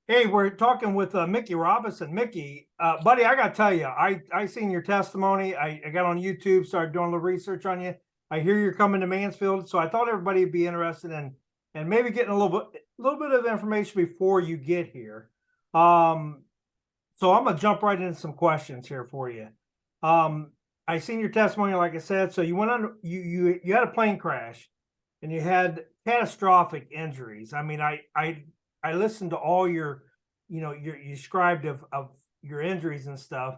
Hey, we're talking with Mickey Robinson. Mickey, buddy, I got to tell you, I seen your testimony. I got on YouTube, started doing a little research on you. I hear you're coming to Mansfield, so I thought everybody would be interested in and maybe getting a little bit of information before you get here. Um, so I'm gonna jump right into some questions here for you. Um, I seen your testimony, like I said. So you went on, you had a plane crash, and you had catastrophic injuries. I mean, I listened to all your, you described of your injuries and stuff.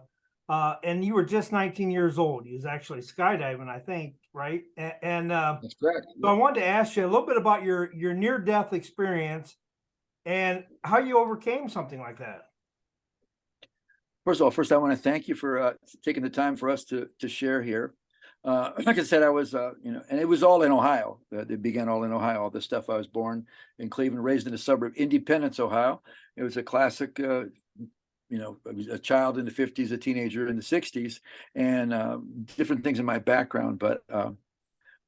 And you were just 19 years old. You was actually skydiving, I think, right? And That's correct. so I Yep. wanted to ask you a little bit about your near death experience and how you overcame something like that. First of all, first I want to thank you for taking the time for us to share here. Like I said, I was, and it was all in Ohio. It began all in Ohio. All the stuff. I was born in Cleveland, raised in the suburb, Independence, Ohio. It was a classic. I was a child in the '50s, a teenager in the '60s, and different things in my background. But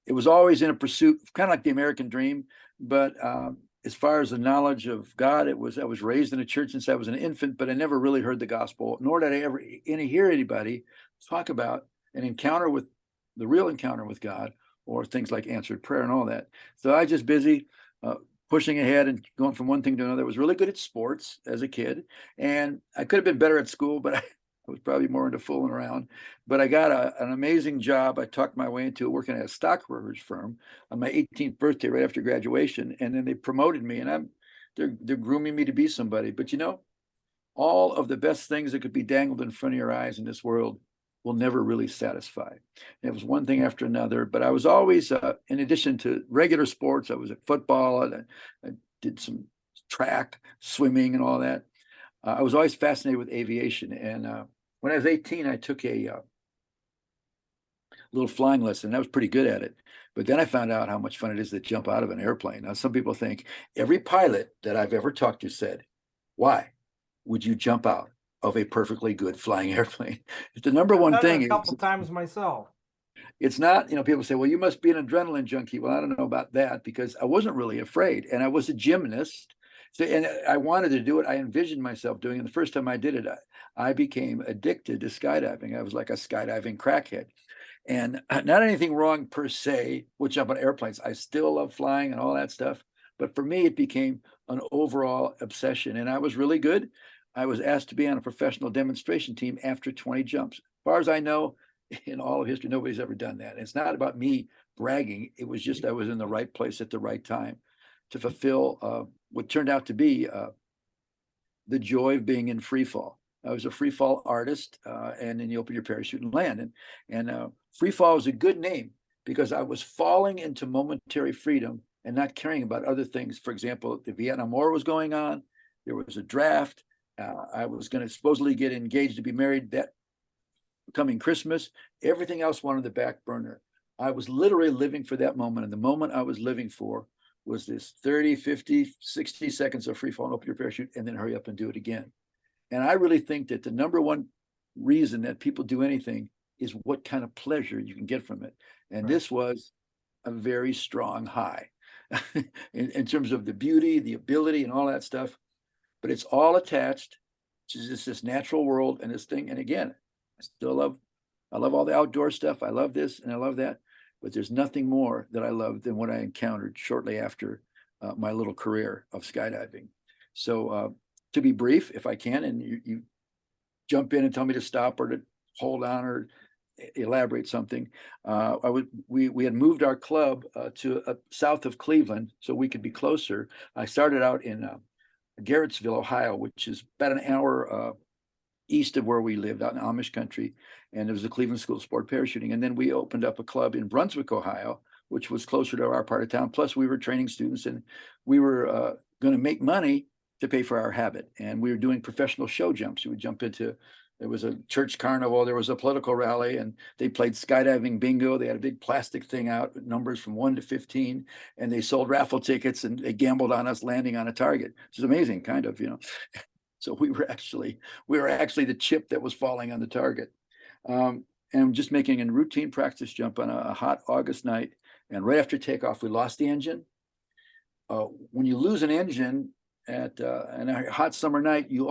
it was always in a pursuit, kind of like the American dream. But as far as the knowledge of God, I was raised in a church since I was an infant, but I never really heard the gospel, nor did I ever hear anybody talk about an encounter with the real encounter with God, or things like answered prayer and all that. So I just busy pushing ahead and going from one thing to another. I was really good at sports as a kid, and I could have been better at school, but I was probably more into fooling around. But I got an amazing job. I talked my way into working at a stock brokerage firm on my 18th birthday, right after graduation, and then they promoted me, and they're grooming me to be somebody. But all of the best things that could be dangled in front of your eyes in this world will never really satisfy. And it was one thing after another, but I was always, in addition to regular sports, I was at football, and I did some track, swimming, and all that. I was always fascinated with aviation, and when I was 18, I took a little flying lesson, and I was pretty good at it. But then I found out how much fun it is to jump out of an airplane. Now, some people think every pilot that I've ever talked to said, "Why would you jump out of a perfectly good flying airplane?" It's the number I've one done it thing a is couple times myself. it's not, people say, well, you must be an adrenaline junkie. Well, I don't know about that, because I wasn't really afraid. And I was a gymnast. So, and I wanted to do it. I envisioned myself doing it. The first time I did it, I became addicted to skydiving. I was like a skydiving crackhead. And not anything wrong per se with jumping airplanes. I still love flying and all that stuff. But for me, it became an overall obsession. And I was really good. I was asked to be on a professional demonstration team after 20 jumps. As far as I know, in all of history, nobody's ever done that. And it's not about me bragging. It was just I was in the right place at the right time to fulfill what turned out to be the joy of being in free fall. I was a free fall artist, and then you open your parachute and land. And free fall is a good name because I was falling into momentary freedom and not caring about other things. For example, the Vietnam War was going on. There was a draft. I was going to supposedly get engaged to be married that coming Christmas. Everything else went on the back burner. I was literally living for that moment. And the moment I was living for was this 30, 50, 60 seconds of free fall and open your parachute and then hurry up and do it again. And I really think that the number one reason that people do anything is what kind of pleasure you can get from it. And Right. this was a very strong high in terms of the beauty, the ability, and all that stuff. But it's all attached to just this natural world and this thing. And again, I love all the outdoor stuff. I love this and I love that. But there's nothing more that I love than what I encountered shortly after my little career of skydiving. So to be brief, if I can, and you jump in and tell me to stop or to hold on or elaborate something. We had moved our club to south of Cleveland so we could be closer. I started out in Garrettsville, Ohio, which is about an hour east of where we lived out in Amish country. And it was the Cleveland School of Sport Parachuting. And then we opened up a club in Brunswick, Ohio, which was closer to our part of town. Plus, we were training students, and we were going to make money to pay for our habit. And we were doing professional show jumps. We would jump into, there was a church carnival, there was a political rally, and they played skydiving bingo. They had a big plastic thing out with numbers from 1 to 15, and they sold raffle tickets, and they gambled on us landing on a target, which is amazing, kind of. So we were actually the chip that was falling on the target. And just making a routine practice jump on a hot August night. And right after takeoff, we lost the engine. When you lose an engine, and a hot summer night, you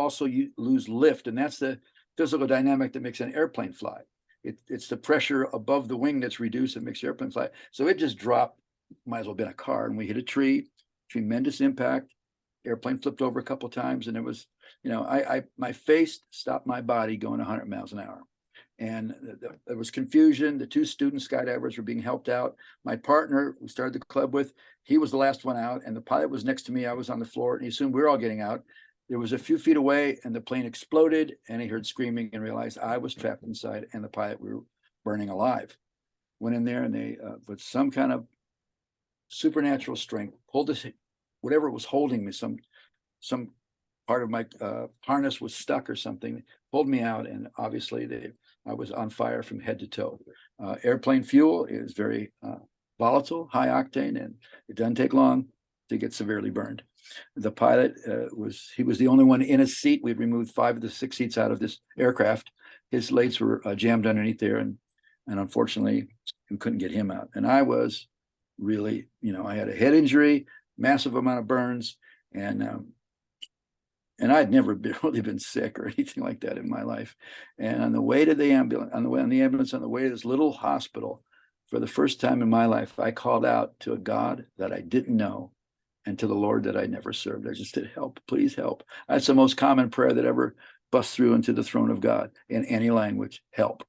lose lift, and that's the physical dynamic that makes an airplane fly. It's the pressure above the wing that's reduced that makes the airplane fly. So it just dropped, might as well have been a car, and we hit a tree, tremendous impact. Airplane flipped over a couple of times, and it was, my face stopped my body going 100 miles an hour. And there was confusion. The two student skydivers were being helped out. My partner, who started the club with, he was the last one out, and the pilot was next to me. I was on the floor, and he assumed we were all getting out. There was a few feet away, and the plane exploded, and he heard screaming and realized I was trapped inside, and the pilot, we were burning alive. Went in there, and they, with some kind of supernatural strength, pulled this, whatever was holding me, some part of my harness was stuck or something, pulled me out, and obviously I was on fire from head to toe. Airplane fuel is very volatile, high octane, and it doesn't take long to get severely burned. The pilot was the only one in a seat. We'd removed 5 of the 6 seats out of this aircraft. His legs were jammed underneath there, and unfortunately, we couldn't get him out. And I was really, I had a head injury, massive amount of burns, and I'd never really been sick or anything like that in my life. And on the way to the ambulance, on the way to this little hospital, for the first time in my life, I called out to a God that I didn't know and to the Lord that I never served. I just said, help, please help. That's the most common prayer that ever busts through into the throne of God in any language, help.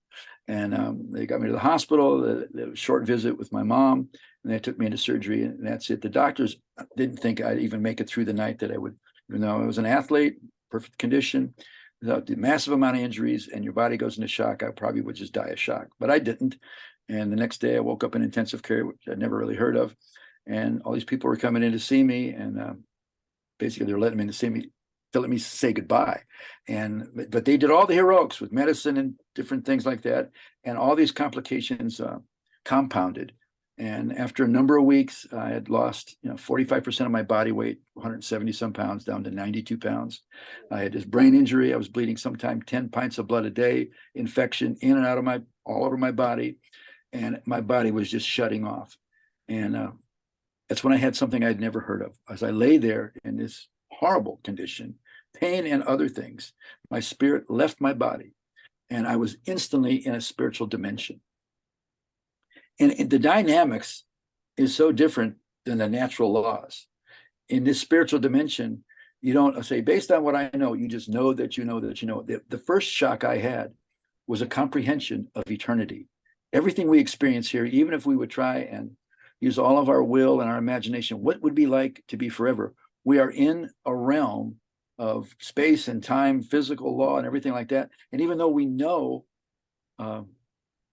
And they got me to the hospital, a short visit with my mom, and they took me into surgery, and that's it. The doctors didn't think I'd even make it through the night, that I would. Even though I was an athlete, perfect condition, without the massive amount of injuries, and your body goes into shock, I probably would just die of shock. But I didn't. And the next day I woke up in intensive care, which I'd never really heard of. And all these people were coming in to see me. And basically they were letting me in to see me, to let me say goodbye. But they did all the heroics with medicine and different things like that. And all these complications compounded. And after a number of weeks, I had lost, 45% of my body weight, 170 some pounds, down to 92 pounds. I had this brain injury. I was bleeding sometimes 10 pints of blood a day, infection in and out of all over my body. And my body was just shutting off. And that's when I had something I'd never heard of. As I lay there in this horrible condition, pain and other things, my spirit left my body, and I was instantly in a spiritual dimension. And the dynamics is so different than the natural laws. In this spiritual dimension, you don't say, based on what I know, you just know that you know that you know. The first shock I had was a comprehension of eternity. Everything we experience here, even if we would try and use all of our will and our imagination, what would it be like to be forever? We are in a realm of space and time, physical law, and everything like that. And even though we know that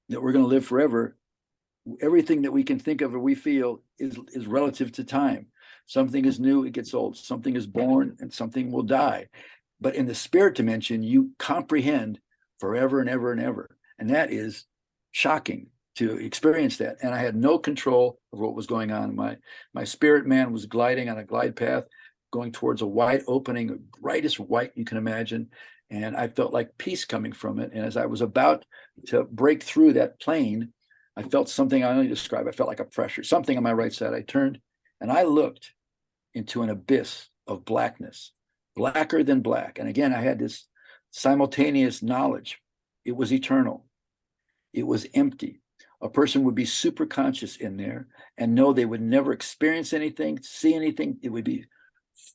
we're going to live forever, everything that we can think of or we feel is relative to time. Something is new, it gets old. Something is born, and something will die. But in the spirit dimension, you comprehend forever and ever and ever. And that is shocking to experience that. And I had no control of what was going on. My spirit man was gliding on a glide path, going towards a wide opening, the brightest white you can imagine. And I felt like peace coming from it. And as I was about to break through that plane, I felt something I only describe. I felt like a pressure, something on my right side. I turned and I looked into an abyss of blackness, blacker than black. And again, I had this simultaneous knowledge. It was eternal. It was empty. A person would be super conscious in there and know they would never experience anything, see anything. It would be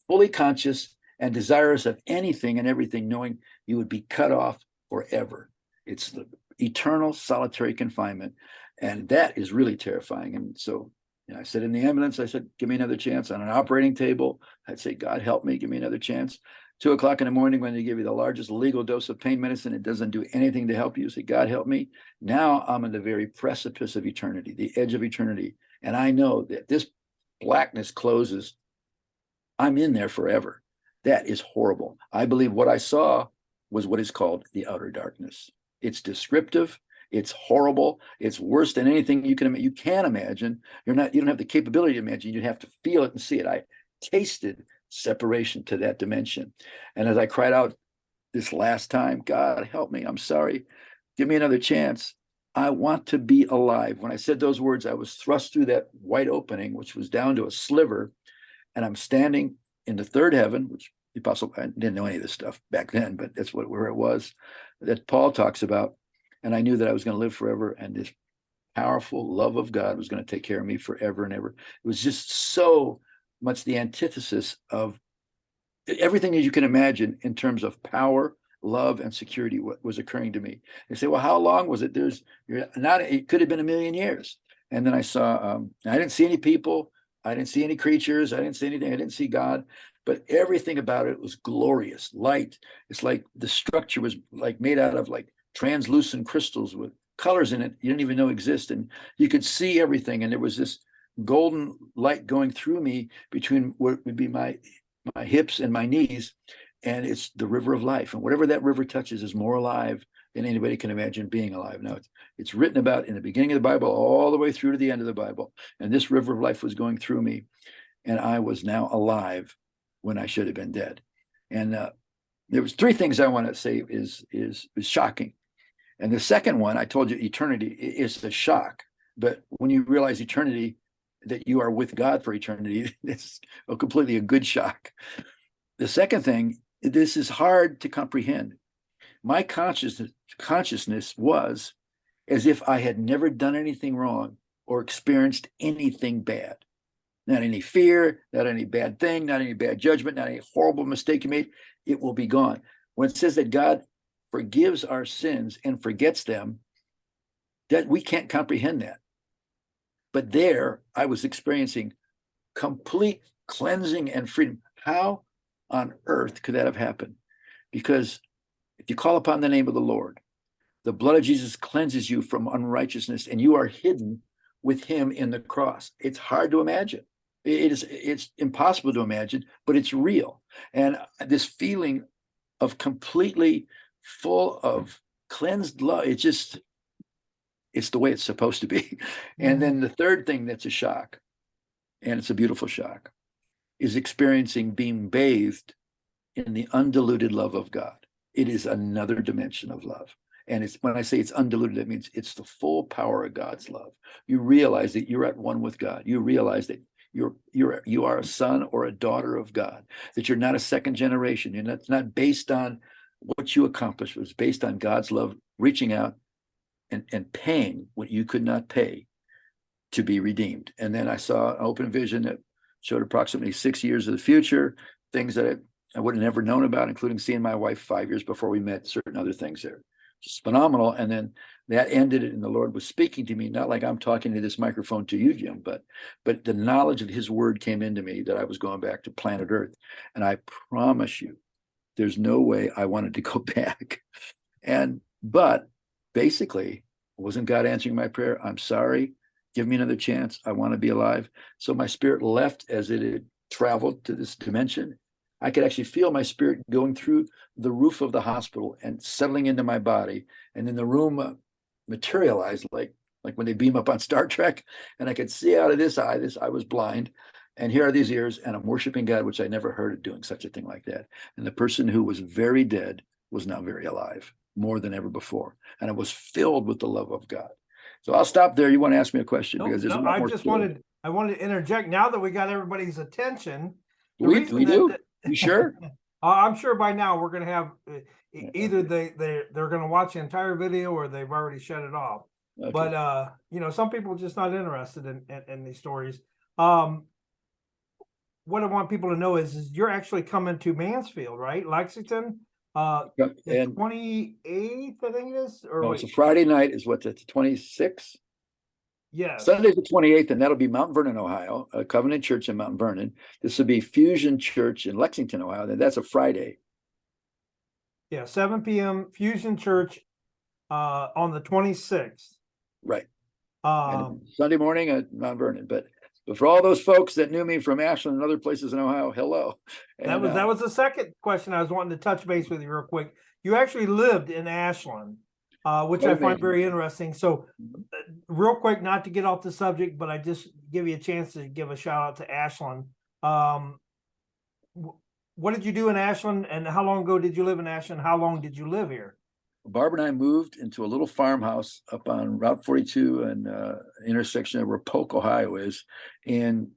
fully conscious and desirous of anything and everything, knowing you would be cut off forever. It's the eternal solitary confinement. And that is really terrifying. And so I said in the ambulance, I said, give me another chance. On an operating table, I'd say, God, help me, give me another chance. 2 o'clock in the morning, when they give you the largest legal dose of pain medicine, it doesn't do anything to help you. Say, God, help me. Now I'm on the very precipice of eternity, the edge of eternity. And I know that this blackness closes. I'm in there forever. That is horrible. I believe what I saw was what is called the outer darkness. It's descriptive. It's horrible. It's worse than anything you can imagine. You don't have the capability to imagine. You have to feel it and see it. I tasted separation to that dimension. And as I cried out this last time, God, help me. I'm sorry. Give me another chance. I want to be alive. When I said those words, I was thrust through that white opening, which was down to a sliver. And I'm standing in the third heaven, which the apostle, I didn't know any of this stuff back then, but that's where it was, that Paul talks about. And I knew that I was going to live forever, and this powerful love of God was going to take care of me forever and ever. It was just so much the antithesis of everything as you can imagine in terms of power, love, and security. What was occurring to me? They say, well, how long was it? It could have been 1,000,000 years. And then I saw, I didn't see any people. I didn't see any creatures. I didn't see anything. I didn't see God, but everything about it was glorious, light. It's like the structure was like made out of like translucent crystals with colors in it you didn't even know exist, and you could see everything. And there was this golden light going through me between what would be my hips and my knees, and it's the river of life. And whatever that river touches is more alive than anybody can imagine being alive. Now, it's written about in the beginning of the Bible all the way through to the end of the Bible, and this river of life was going through me, and I was now alive when I should have been dead. And there was 3 things I want to say is shocking. And the second one, I told you, eternity is a shock. But when you realize eternity, that you are with God for eternity, it's completely a good shock. The second thing, this is hard to comprehend. My consciousness was as if I had never done anything wrong or experienced anything bad. Not any fear, not any bad thing, not any bad judgment, not any horrible mistake you made. It will be gone. When it says that God forgives our sins and forgets them, that we can't comprehend that. But there I was experiencing complete cleansing and freedom. How on earth could that have happened? Because if you call upon the name of the Lord, the blood of Jesus cleanses you from unrighteousness, and you are hidden with him in the cross. It's hard to imagine. It's impossible to imagine, but it's real. And this feeling of completely full of cleansed love, it's the way it's supposed to be. And then the third thing that's a shock, and it's a beautiful shock, is experiencing being bathed in the undiluted love of God. It is another dimension of love. And it's, when I say it's undiluted, it means it's the full power of God's love. You realize that you're at one with God. You realize that you are a son or a daughter of God, that you're not a second generation. You're not based on what you accomplished. It was based on God's love reaching out and paying what you could not pay to be redeemed. And then I saw an open vision that showed approximately 6 years of the future, things that I would have never known about, including seeing my wife 5 years before we met, certain other things there. Just phenomenal. And then that ended it, and the Lord was speaking to me, not like I'm talking to this microphone to you, Jim, but the knowledge of his word came into me that I was going back to planet Earth. And I promise you, there's no way I wanted to go back. But basically, wasn't God answering my prayer? I'm sorry. Give me another chance. I want to be alive. So my spirit left as it had traveled to this dimension. I could actually feel my spirit going through the roof of the hospital and settling into my body. And then the room materialized like when they beam up on Star Trek. And I could see out of this eye, I was blind. And here are these ears, and I'm worshiping God, which I never heard of doing such a thing like that. And the person who was very dead was now very alive, more than ever before. And I was filled with the love of God. So I'll stop there. You want to ask me a question? No, because there's no, a lot more I wanted to interject now that we got everybody's attention. We do. You sure? I'm sure by now we're going to have either they're going to watch the entire video or they've already shut it off. Okay. But some people are just not interested in these stories. What I want people to know is you're actually coming to Mansfield, right? Lexington. The 28th, I think it is. Or no, it's a Friday night. Is what, the 26th? Yes. Sunday's the 28th, and that'll be Mount Vernon, Ohio, a Covenant Church in Mount Vernon. This will be Fusion Church in Lexington, Ohio. And that's a Friday. Yeah, 7 p.m. Fusion Church on the 26th. Right. And Sunday morning at Mount Vernon. But for all those folks that knew me from Ashland and other places in Ohio, hello. And, that was the second question I was wanting to touch base with you real quick. You actually lived in Ashland, which I find very interesting. So real quick, not to get off the subject, but I just give you a chance to give a shout out to Ashland. What did you do in Ashland, and how long ago did you live in Ashland? How long did you live here? Barb and I moved into a little farmhouse up on Route 42 and intersection of where Polk, Ohio is. And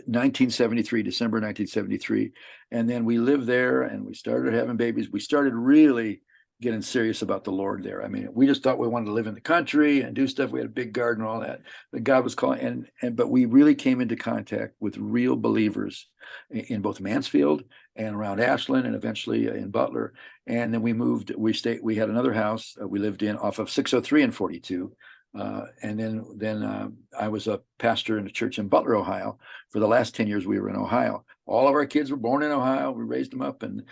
1973, December 1973. And then we lived there and we started having babies. We started really getting serious about the Lord there. I mean, we just thought we wanted to live in the country and do stuff. We had a big garden and all that. But God was calling, but we really came into contact with real believers in both Mansfield and around Ashland and eventually in Butler. And then we moved, we had another house we lived in off of 603 and 42. And then I was a pastor in a church in Butler, Ohio. For the last 10 years, we were in Ohio. All of our kids were born in Ohio. We raised them up, and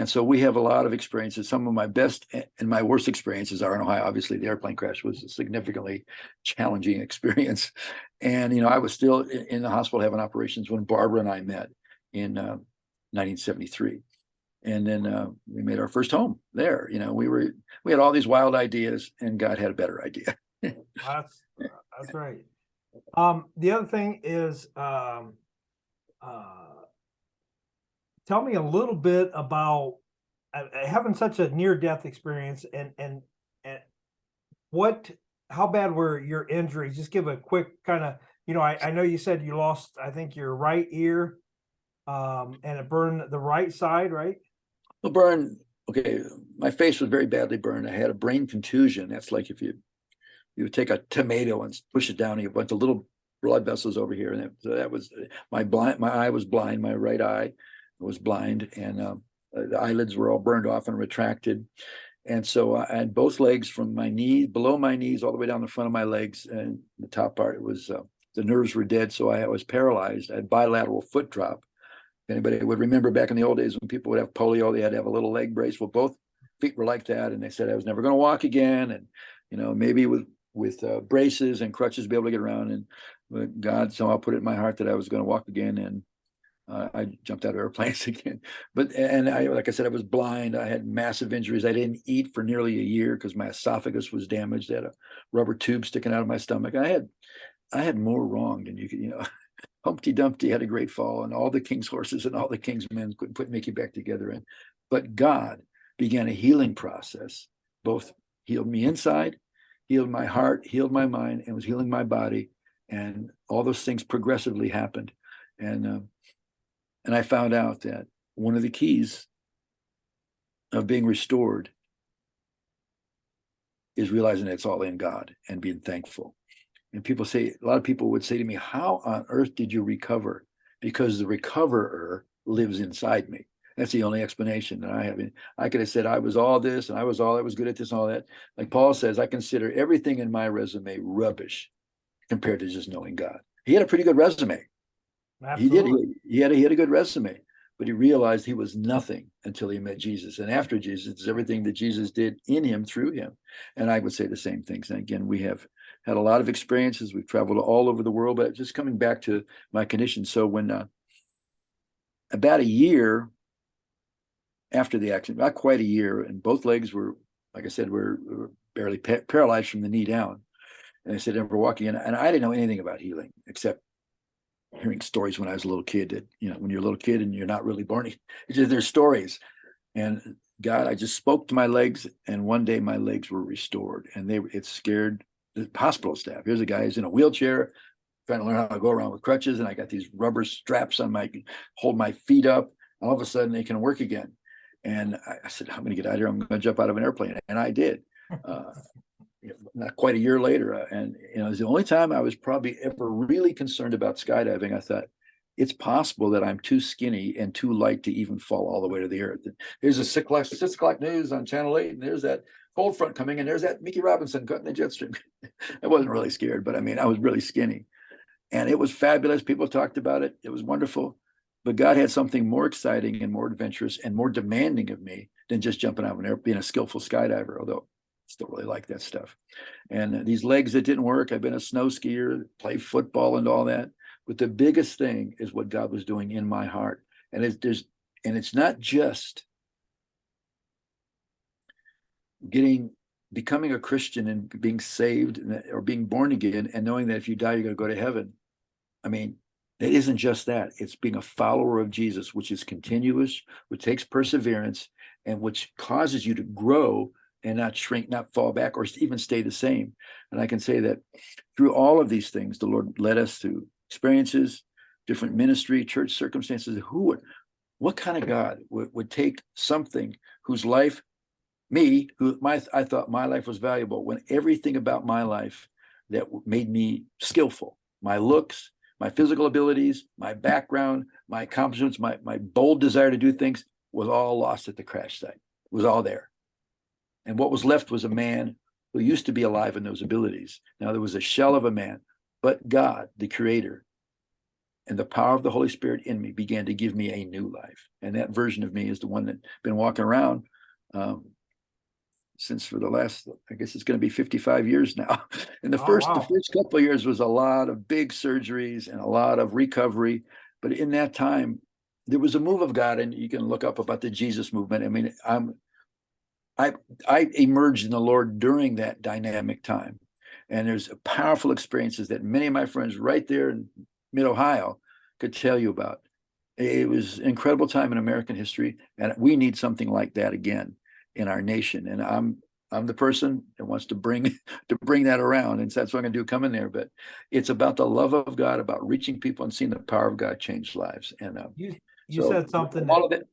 so we have a lot of experiences. Some of my best and my worst experiences are in Ohio. Obviously, the airplane crash was a significantly challenging experience, and I was still in the hospital having operations when Barbara and I met in 1973. And then we made our first home there. We had all these wild ideas, and God had a better idea. That's right. The other thing is, tell me a little bit about having such a near-death experience, and how bad were your injuries? Just give a quick kind of, I know you said you lost, I think, your right ear, and it burned the right side, right? Well, burn. Okay, my face was very badly burned. I had a brain contusion. That's like if you would take a tomato and push it down, and you have a bunch of little blood vessels over here, and that was my eye was blind. My right eye was blind, and the eyelids were all burned off and retracted. And so I had both legs from my knee, below my knees, all the way down the front of my legs, and the top part was the nerves were dead, so I was paralyzed. I had bilateral foot drop. Anybody would remember back in the old days when people would have polio, they had to have a little leg brace. Well, both feet were like that, and they said I was never going to walk again, and maybe with braces and crutches be able to get around. And God somehow put it in my heart that I was going to walk again, and I jumped out of airplanes again. But like I said, I was blind. I had massive injuries. I didn't eat for nearly a year because my esophagus was damaged. I had a rubber tube sticking out of my stomach. I had more wrong than you could, Humpty Dumpty had a great fall, and all the king's horses and all the king's men couldn't put Mickey back together. But God began a healing process, both healed me inside, healed my heart, healed my mind, and was healing my body. And all those things progressively happened. And I found out that one of the keys of being restored is realizing it's all in God and being thankful. And a lot of people would say to me, how on earth did you recover? Because the recoverer lives inside me. That's the only explanation that I have. I could have said I was all this and I was good at this and all that. Like Paul says, I consider everything in my resume rubbish compared to just knowing God. He had a pretty good resume. Absolutely. He had a good resume, but he realized he was nothing until he met Jesus. And after Jesus, it's everything that Jesus did in him, through him. And I would say the same things. And again, we have had a lot of experiences. We've traveled all over the world, but just coming back to my condition. So when about a year after the accident, not quite a year, and both legs were, like I said, were barely paralyzed from the knee down. And I said, never walking in. And I didn't know anything about healing except hearing stories when I was a little kid that, when you're a little kid and you're not really born, there's stories. And God, I just spoke to my legs, and one day my legs were restored, and it scared the hospital staff. Here's a guy who's in a wheelchair trying to learn how to go around with crutches, and I got these rubber straps on hold my feet up. All of a sudden they can work again. And I said, I'm going to get out of here. I'm going to jump out of an airplane. And I did. Not quite a year later. And it was the only time I was probably ever really concerned about skydiving. I thought, it's possible that I'm too skinny and too light to even fall all the way to the earth. Here's a 6 o'clock news on Channel 8, and there's that cold front coming, and there's that Mickey Robinson cutting the jet stream. I wasn't really scared, but I was really skinny. And it was fabulous. People talked about it. It was wonderful. But God had something more exciting and more adventurous and more demanding of me than just jumping out of an airplane, being a skillful skydiver, although I still really like that stuff. And these legs that didn't work, I've been a snow skier, played football and all that. But the biggest thing is what God was doing in my heart. And it's not just becoming a Christian and being saved or being born again and knowing that if you die, you're going to go to heaven. It isn't just that. It's being a follower of Jesus, which is continuous, which takes perseverance, and which causes you to grow and not shrink, not fall back, or even stay the same. And I can say that through all of these things, the Lord led us to experiences, different ministry, church circumstances. What kind of God would take something whose life, I thought my life was valuable, when everything about my life that made me skillful, my looks, my physical abilities, my background, my accomplishments, my bold desire to do things was all lost at the crash site. It was all there. And what was left was a man who used to be alive in those abilities. Now there was a shell of a man, but God, the creator, and the power of the Holy Spirit in me began to give me a new life. And that version of me is the one that's been walking around since for the last, I guess it's going to be 55 years now. And the first couple of years was a lot of big surgeries and a lot of recovery. But in that time, there was a move of God, and you can look up about the Jesus movement. I mean, I emerged in the Lord during that dynamic time. And there's powerful experiences that many of my friends right there in mid-Ohio could tell you about. It was an incredible time in American history, and we need something like that again in our nation. And I'm the person that wants to bring that around, and so that's what I'm going to do, come in there. But it's about the love of God, about reaching people and seeing the power of God change lives. And you said something. All of it.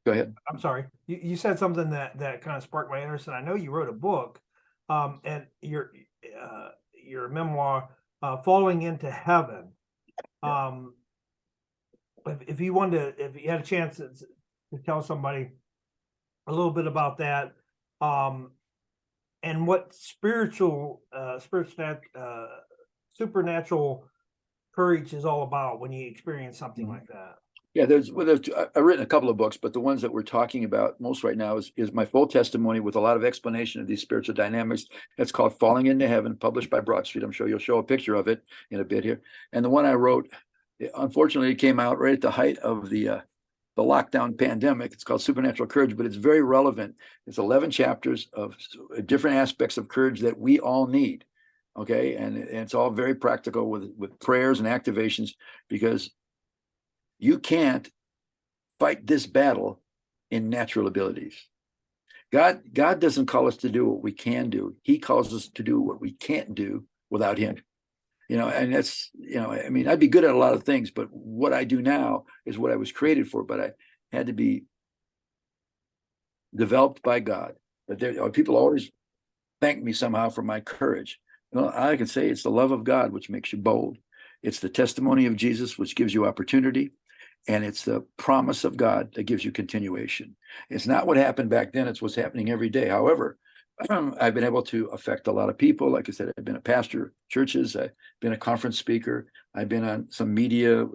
Go ahead. I'm sorry. You said something that kind of sparked my interest, and I know you wrote a book, and your memoir, "Falling into Heaven." If you had a chance to tell somebody a little bit about that, and what supernatural courage is all about when you experience something like that. Yeah, I've written a couple of books, but the ones that we're talking about most right now is my full testimony with a lot of explanation of these spiritual dynamics. That's called Falling into Heaven, published by Broad Street. I'm sure you'll show a picture of it in a bit here. And the one I wrote, unfortunately, it came out right at the height of the lockdown pandemic. It's called Supernatural Courage, but it's very relevant. It's 11 chapters of different aspects of courage that we all need. Okay, and it's all very practical with prayers and activations, because you can't fight this battle in natural abilities. God doesn't call us to do what we can do. He calls us to do what we can't do without him. And that's, I mean, I'd be good at a lot of things, but what I do now is what I was created for, but I had to be developed by God. But people always thank me somehow for my courage. Well, I can say it's the love of God which makes you bold. It's the testimony of Jesus which gives you opportunity. And it's the promise of God that gives you continuation. It's not what happened back then. It's what's happening every day. However, I've been able to affect a lot of people. Like I said, I've been a pastor, churches. I've been a conference speaker. I've been on some media,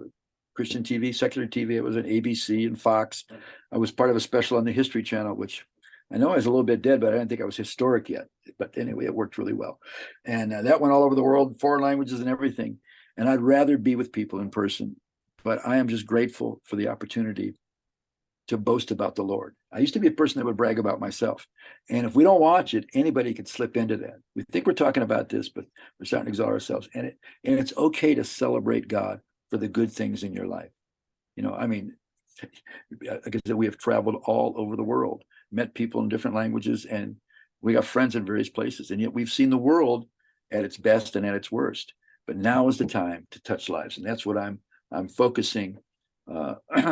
Christian TV, secular TV. I was on ABC and Fox. I was part of a special on the History Channel, which I know is a little bit dead, but I didn't think I was historic yet. But anyway, it worked really well. And that went all over the world, foreign languages and everything. And I'd rather be with people in person. But I am just grateful for the opportunity to boast about the Lord. I used to be a person that would brag about myself. And if we don't watch it, anybody could slip into that. We think we're talking about this, but we're starting to exalt ourselves. And it's okay to celebrate God for the good things in your life. I mean, like I said, we have traveled all over the world, met people in different languages, and we got friends in various places. And yet we've seen the world at its best and at its worst. But now is the time to touch lives. And that's what I'm focusing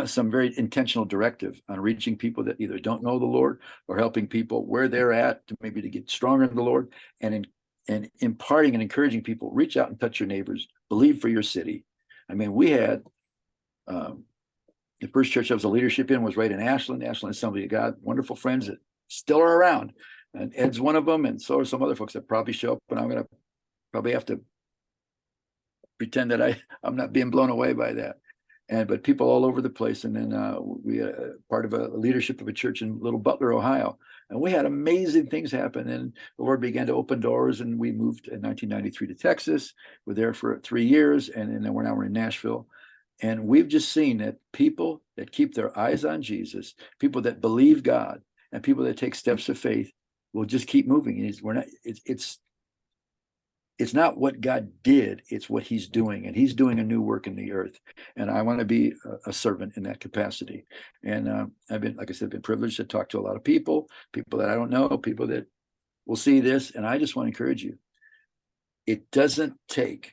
some very intentional directive on reaching people that either don't know the Lord, or helping people where they're at to maybe to get stronger in the Lord, and imparting and encouraging people, reach out and touch your neighbors, believe for your city. I mean, we had the first church I was a leadership in was right in Ashland Assembly of God, wonderful friends that still are around. And Ed's one of them, and so are some other folks that probably show up, and I'm going to probably have to pretend that I'm not being blown away by that. But people all over the place. And then we part of a leadership of a church in Little Butler, Ohio. And we had amazing things happen. And the Lord began to open doors. And we moved in 1993 to Texas. We're there for 3 years. And then we're in Nashville. And we've just seen that people that keep their eyes on Jesus, people that believe God, and people that take steps of faith will just keep moving. It's not what God did, it's what he's doing. And he's doing a new work in the earth. And I want to be a servant in that capacity. And I've been, like I said, been privileged to talk to a lot of people that I don't know, people that will see this. And I just want to encourage you. It doesn't take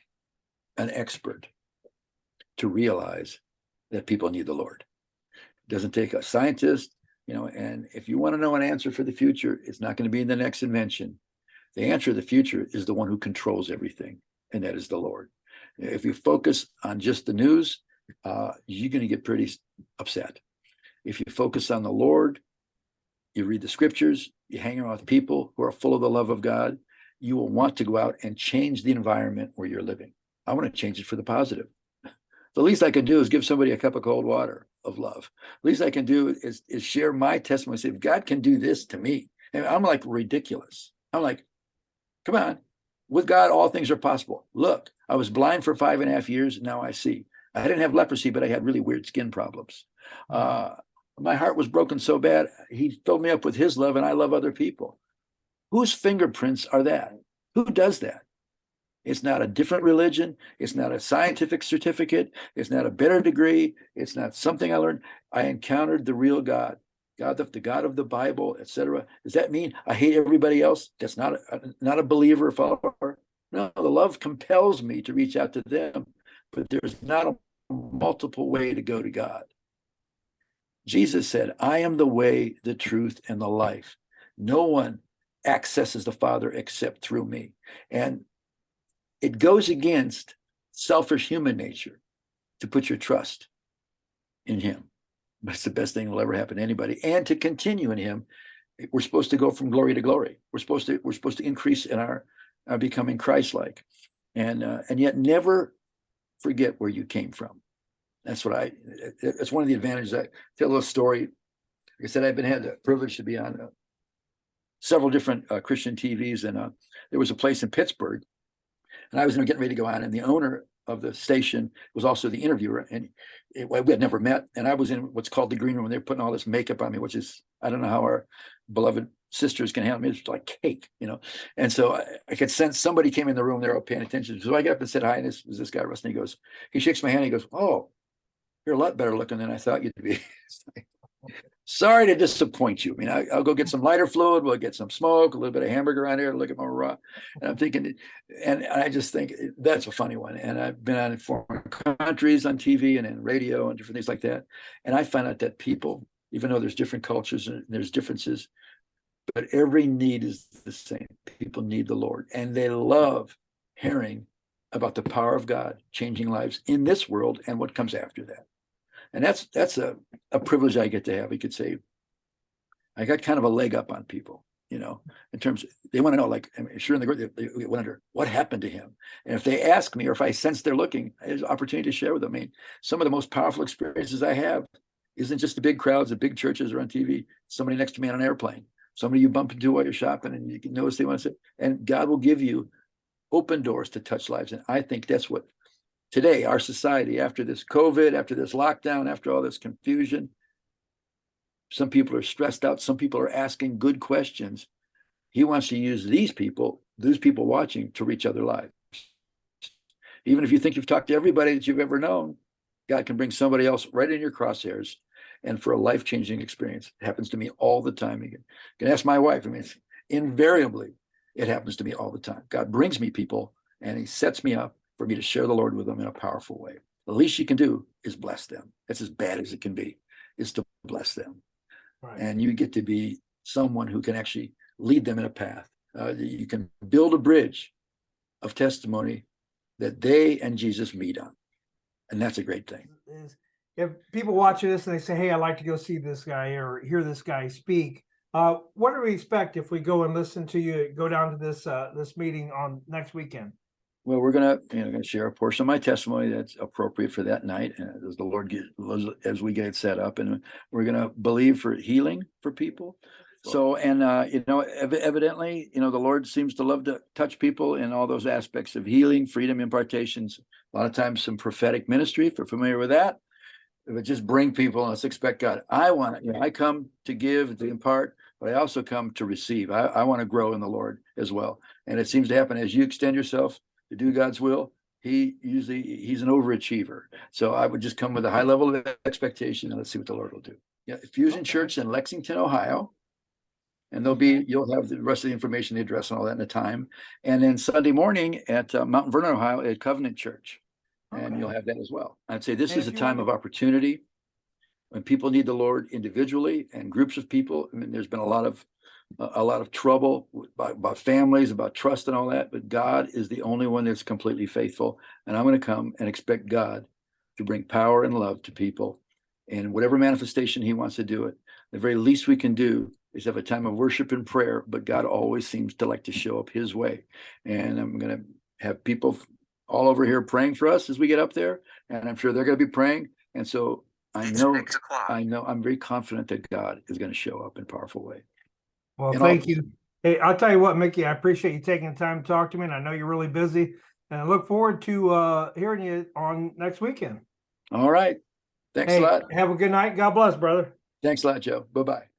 an expert to realize that people need the Lord. It doesn't take a scientist, and if you want to know an answer for the future, it's not going to be in the next invention. The answer of the future is the one who controls everything, and that is the Lord. If you focus on just the news, you're going to get pretty upset. If you focus on the Lord, you read the scriptures, you hang around with people who are full of the love of God, you will want to go out and change the environment where you're living. I want to change it for the positive. The least I can do is give somebody a cup of cold water of love. The least I can do is share my testimony. Say, if God can do this to me, and I'm like ridiculous. I'm like, come on. With God, all things are possible. Look, I was blind for 5.5 years. Now I see. I didn't have leprosy, but I had really weird skin problems. My heart was broken so bad. He filled me up with his love, and I love other people. Whose fingerprints are that? Who does that? It's not a different religion. It's not a scientific certificate. It's not a better degree. It's not something I learned. I encountered the real God, the God of the Bible, etc. Does that mean I hate everybody else? That's not a believer or follower. No, the love compels me to reach out to them, but there's not a multiple way to go to God. Jesus said, I am the way, the truth, and the life. No one accesses the Father except through me. And it goes against selfish human nature to put your trust in him. But it's the best thing that will ever happen to anybody. And to continue in him, we're supposed to go from glory to glory. We're supposed to increase in our becoming Christ-like. And yet never forget where you came from. That's one of the advantages. I tell a little story. Like I said, I've had the privilege to be on several different Christian TVs, and there was a place in Pittsburgh, and I was getting ready to go on, and the owner of the station was also the interviewer, and we had never met, and I was in what's called the green room, and they're putting all this makeup on me, which is, I don't know how our beloved sisters can handle me. It's like cake, and so I could sense somebody came in the room, they're all paying attention. So I got up and said hi, and this was this guy, Russ, and he shakes my hand, he goes, oh, you're a lot better looking than I thought you'd be. Sorry to disappoint you. I mean, I'll go get some lighter fluid. We'll get some smoke, a little bit of hamburger around here, look at my raw. And I'm thinking, and I just think that's a funny one. And I've been on foreign countries on TV and in radio and different things like that. And I find out that people, even though there's different cultures and there's differences, but every need is the same. People need the Lord, and they love hearing about the power of God changing lives in this world and what comes after that. And that's a privilege I get to have. You could say I got kind of a leg up on people, in terms of, they want to know, like, I'm sure in the group, they wonder what happened to him. And if they ask me, or if I sense they're looking, there's an opportunity to share with them. I mean, some of the most powerful experiences I have isn't just the big crowds, the big churches or on TV, somebody next to me on an airplane, somebody you bump into while you're shopping, and you can notice they want to say, and God will give you open doors to touch lives. And I think that's what today, our society, after this COVID, after this lockdown, after all this confusion, some people are stressed out. Some people are asking good questions. He wants to use these people watching, to reach other lives. Even if you think you've talked to everybody that you've ever known, God can bring somebody else right in your crosshairs, and for a life-changing experience. It happens to me all the time. You can ask my wife. I mean, invariably, it happens to me all the time. God brings me people, and he sets me up for me to share the Lord with them in a powerful way. The least you can do is bless them. That's as bad as it can be, is to bless them. Right. And you get to be someone who can actually lead them in a path. You can build a bridge of testimony that they and Jesus meet on. And that's a great thing. If people watching this and they say, hey, I'd like to go see this guy or hear this guy speak, what do we expect if we go and listen to you, go down to this meeting on next weekend? Well, we're gonna share a portion of my testimony that's appropriate for that night, as the Lord as we get it set up, and we're gonna believe for healing for people. So, and evidently, the Lord seems to love to touch people in all those aspects of healing, freedom, impartations. A lot of times, some prophetic ministry. If you're familiar with that, but just bring people and let's expect God. I come to give, to impart, but I also come to receive. I want to grow in the Lord as well, and it seems to happen as you extend yourself to do God's will. He's an overachiever. So I would just come with a high level of expectation, and let's see what the Lord will do. Yeah, Fusion Church in Lexington, Ohio. And you'll have the rest of the information, the address and all that in the time. And then Sunday morning at Mount Vernon, Ohio at Covenant Church. and Okay. you'll have that as well. I'd say this is a if you time wanna- of opportunity when people need the Lord individually and groups of people. I mean, there's been a lot of trouble about families, about trust and all that, but God is the only one that's completely faithful. And I'm going to come and expect God to bring power and love to people in whatever manifestation he wants to do it. The very least we can do is have a time of worship and prayer, but God always seems to like to show up his way. And I'm going to have people all over here praying for us as we get up there, and I'm sure they're going to be praying. And so I know I'm very confident that God is going to show up in a powerful way. Well, And thank you. Hey, I'll tell you what, Mickey, I appreciate you taking the time to talk to me, and I know you're really busy. And I look forward to hearing you on next weekend. All right. Thanks a Hey, lot. have a good night. God bless, brother. Thanks a lot, Joe. Bye-bye.